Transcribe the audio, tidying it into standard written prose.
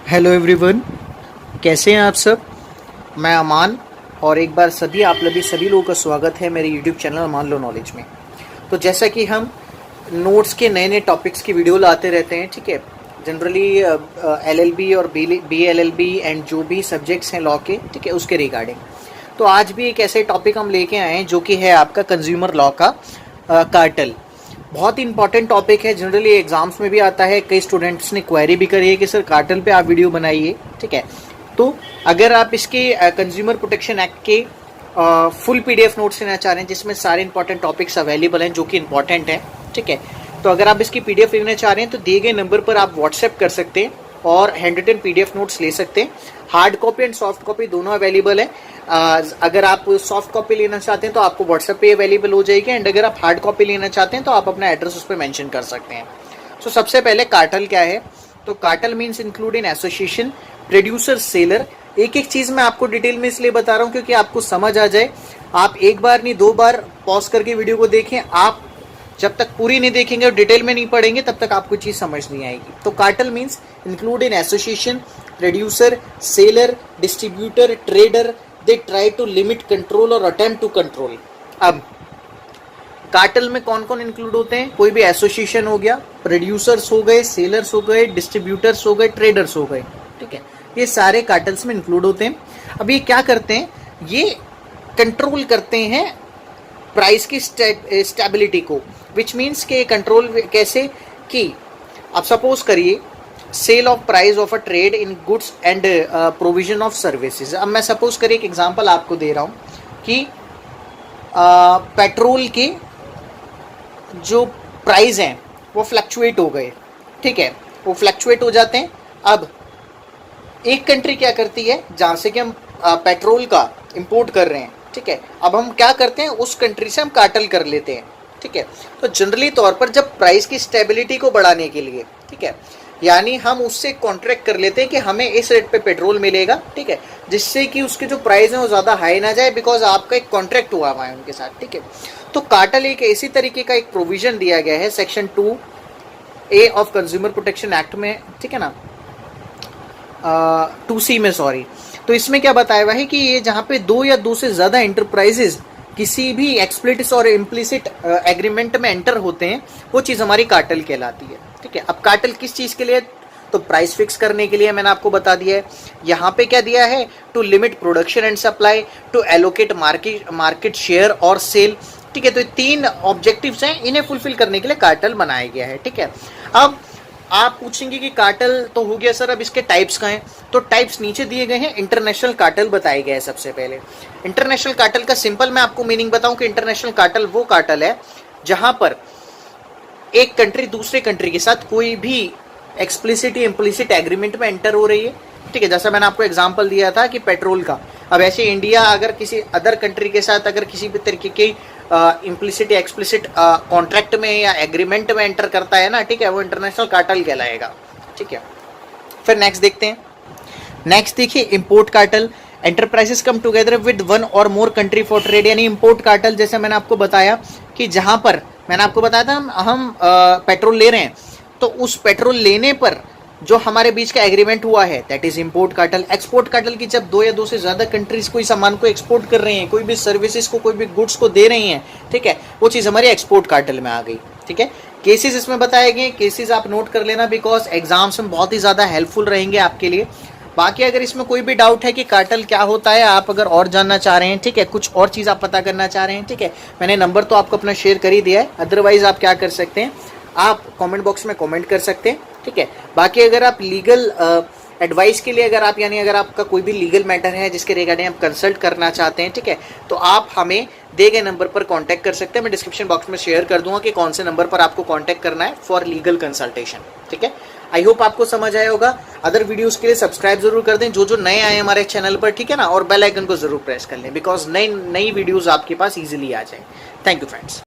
Hello everyone, कैसे हैं आप सब। मैं अमान और एक बार सभी लोगों का स्वागत है मेरे यूट्यूब चैनल अमान लो नॉलेज में। तो जैसा कि हम नोट्स के नए नए टॉपिक्स की वीडियो लाते रहते हैं, ठीक है। जनरली एलएलबी और बीएलएलबी एंड जो भी सब्जेक्ट्स हैं लॉ के, ठीक है, उसके रिगार्डिंग। तो आज भी एक ऐसे टॉपिक हम लेके आए हैं जो कि है आपका कंज्यूमर लॉ का कार्टेल। बहुत ही इंपॉर्टेंट टॉपिक है, जनरली एग्जाम्स में भी आता है। कई स्टूडेंट्स ने क्वेरी भी करी है कि सर कार्टेल पे आप वीडियो बनाइए, ठीक है। तो अगर आप इसके कंज्यूमर प्रोटेक्शन एक्ट के फुल पीडीएफ नोट्स लेना चाह रहे हैं जिसमें सारे इंपॉर्टेंट टॉपिक्स अवेलेबल हैं जो कि इंपॉर्टेंट हैं, ठीक है, तो अगर आप इसकी पीडीएफ लेना चाह रहे हैं तो दिए गए नंबर पर आप व्हाट्सएप कर सकते हैं और हैंड रिटन पीडीएफ नोट्स ले सकते हैं। Hard copy and soft copy दोनों अवेलेबल है। अगर आप सॉफ्ट कॉपी लेना चाहते हैं तो आपको व्हाट्सएप पे अवेलेबल हो जाएगी, एंड अगर आप हार्ड कॉपी लेना चाहते हैं तो आप अपना एड्रेस उस पर मेंशन कर सकते हैं। सो सबसे पहले कार्टेल क्या है। तो cartel means include in association, producer, seller. एक एक चीज मैं आपको डिटेल में इसलिए बता रहा हूं क्योंकि आपको समझ आ जाए। आप एक बार नहीं 2 बार पॉज करके वीडियो को देखें। आप जब तक पूरी नहीं देखेंगे और डिटेल में नहीं पढ़ेंगे तब तक आपको चीज समझ नहीं आएगी। तो cartel means include in association, producer, seller, distributor, trader. They try to limit, control और अटेम्प्ट टू कंट्रोल। अब कार्टेल में कौन कौन इंक्लूड होते हैं। कोई भी एसोसिएशन हो गया, प्रोड्यूसर्स हो गए, सेलर्स हो गए, डिस्ट्रीब्यूटर्स हो गए, ट्रेडर्स हो गए, ठीक है। ये सारे कार्टेल्स में इंक्लूड होते हैं। अब ये क्या करते हैं, ये कंट्रोल करते हैं प्राइस की स्टेबिलिटी को, विच मीन्स के कंट्रोल कैसे कि आप सपोज करिए sale of price of a trade in goods and provision of services. अब मैं सपोज करिए एक एग्जांपल आपको दे रहा हूं कि पेट्रोल के जो प्राइस हैं वो फ्लक्चुएट हो गए, ठीक है, वो फ्लक्चुएट हो जाते हैं। अब एक कंट्री क्या करती है जहां से कि हम पेट्रोल का इंपोर्ट कर रहे हैं, ठीक है, अब हम क्या करते हैं उस कंट्री से हम कार्टेल कर लेते हैं, ठीक है। तो जनरली तौर पर जब प्राइस की स्टेबिलिटी को बढ़ाने के लिए, ठीक है, यानी हम उससे कॉन्ट्रैक्ट कर लेते हैं कि हमें इस रेट पे पेट्रोल मिलेगा, ठीक है, जिससे कि उसके जो प्राइस है वो ज़्यादा हाई ना जाए, बिकॉज आपका एक कॉन्ट्रैक्ट हुआ है उनके साथ, ठीक है। तो कार्टेल एक ऐसी तरीके का एक प्रोविजन दिया गया है section 2A of consumer protection act में, ठीक है ना, 2C में, सॉरी। तो इसमें क्या बताया हुआ है कि ये जहाँ पे 2 या 2 से ज़्यादा एंटरप्राइजेज किसी भी एक्सप्लिसिट और इम्प्लिसिट एग्रीमेंट में एंटर होते हैं, वो चीज़ हमारी कार्टेल कहलाती है, ठीक है। अब कार्टेल किस चीज़ के लिए, तो प्राइस फिक्स करने के लिए मैंने आपको बता दिया है। यहाँ पे क्या दिया है, to limit production and supply, to allocate market share और सेल, ठीक है। तो 3 ऑब्जेक्टिव्स हैं, इन्हें फुलफिल करने के लिए कार्टेल बनाया गया है, ठीक है। अब आप पूछेंगे कि कार्टेल तो हो गया सर, अब इसके टाइप्स का हैं। तो टाइप्स नीचे दिए गए हैं। इंटरनेशनल कार्टेल बताए गए हैं सबसे पहले। इंटरनेशनल कार्टेल का सिंपल मैं आपको मीनिंग बताऊं कि इंटरनेशनल कार्टेल वो कार्टेल है जहां पर एक कंट्री दूसरे कंट्री के साथ कोई भी एक्सप्लिसिट या इम्प्लिसिट एग्रीमेंट में एंटर हो रही है, ठीक है। जैसा मैंने आपको एग्जांपल दिया था कि पेट्रोल का, अब ऐसे इंडिया अगर किसी अदर कंट्री के साथ अगर किसी भी तरीके के इम्प्लिसिट या एक्सप्लिसिट कॉन्ट्रैक्ट में या एग्रीमेंट में एंटर करता है ना, ठीक है, वो इंटरनेशनल कार्टेल कहलाएगा, ठीक है। फिर नेक्स्ट देखते हैं। नेक्स्ट देखिए import cartel. Enterprises come together with 1 और मोर कंट्री फॉर ट्रेड, यानी इंपोर्ट कार्टेल जैसे मैंने आपको बताया कि जहां पर मैंने आपको बताया था हम पेट्रोल ले रहे हैं, तो उस पेट्रोल लेने पर जो हमारे बीच का एग्रीमेंट हुआ है that is import cartel. Export cartel की जब 2 या 2 से ज्यादा कंट्रीज कोई सामान को एक्सपोर्ट कर रहे हैं, कोई भी सर्विसेज को, कोई भी गुड्स को दे रही हैं, ठीक है, वो चीज हमारी एक्सपोर्ट कार्टेल में आ गई, ठीक है। केसेस इसमें बताए गए, केसेस आप नोट कर लेना बिकॉज एग्जाम्स में बहुत ही ज्यादा हेल्पफुल रहेंगे आपके लिए। बाकी अगर इसमें कोई भी डाउट है कि कार्टेल क्या होता है, आप अगर और जानना चाह रहे हैं, ठीक है, कुछ और चीज आप पता करना चाह रहे हैं, ठीक है, मैंने नंबर तो आपको अपना शेयर कर ही दिया है। अदरवाइज आप क्या कर सकते हैं, आप कमेंट बॉक्स में कमेंट कर सकते हैं, ठीक है। बाकी अगर आप लीगल एडवाइस के लिए अगर आप यानी अगर आपका कोई भी लीगल मैटर है जिसके रिगार्डिंग आप कंसल्ट करना चाहते हैं, ठीक है, तो आप हमें दिए गए नंबर पर कांटेक्ट कर सकते हैं। मैं डिस्क्रिप्शन बॉक्स में शेयर कर दूंगा कि कौन से नंबर पर आपको कांटेक्ट करना है फॉर लीगल कंसल्टेशन, ठीक है। आई होप आपको समझ आया होगा। अदर वीडियोस के लिए सब्सक्राइब जरूर कर दें जो नए आए हमारे चैनल पर, ठीक है ना, और बेल आइकन को जरूर प्रेस कर लें बिकॉज नई वीडियोस आपके पास इजीली आ जाए। Thank you friends.